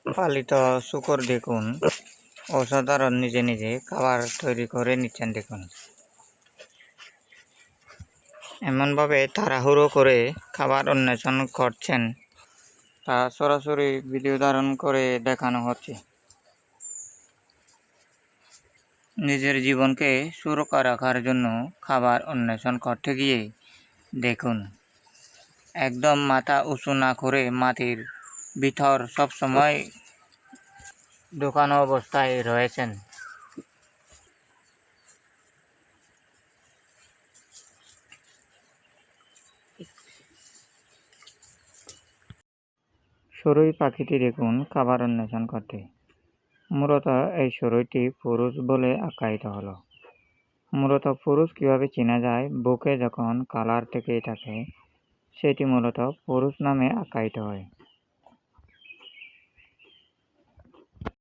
পালিত শূকর দেখুন অসাধারণ নিজে নিজে খাবার তৈরি করে নিচ্ছেন। দেখুন এমনভাবে তাড়াহুড়ো করে খাবার অন্বেষণ করছেন, তা সরাসরি ভিডিও ধারণ করে দেখানো হচ্ছে। নিজের জীবনকে সুরক্ষা রাখার জন্য খাবার অন্বেষণ করতে গিয়ে দেখুন একদম মাথা উঁচু না করে মাটির ভিতর সবসময় ঢোকানো অবস্থায় রয়েছেন। চড়ুই পাখিটি দেখুন খাবার অন্বেষণ করতে। মূলত এই চড়ুইটি পুরুষ বলে আখ্যায়িত হলো। মূলত পুরুষ কিভাবে চেনা যায়? বুকে যখন কালার থেকে থাকে সেটি মূলত পুরুষ নামে আখ্যায়িত হয়।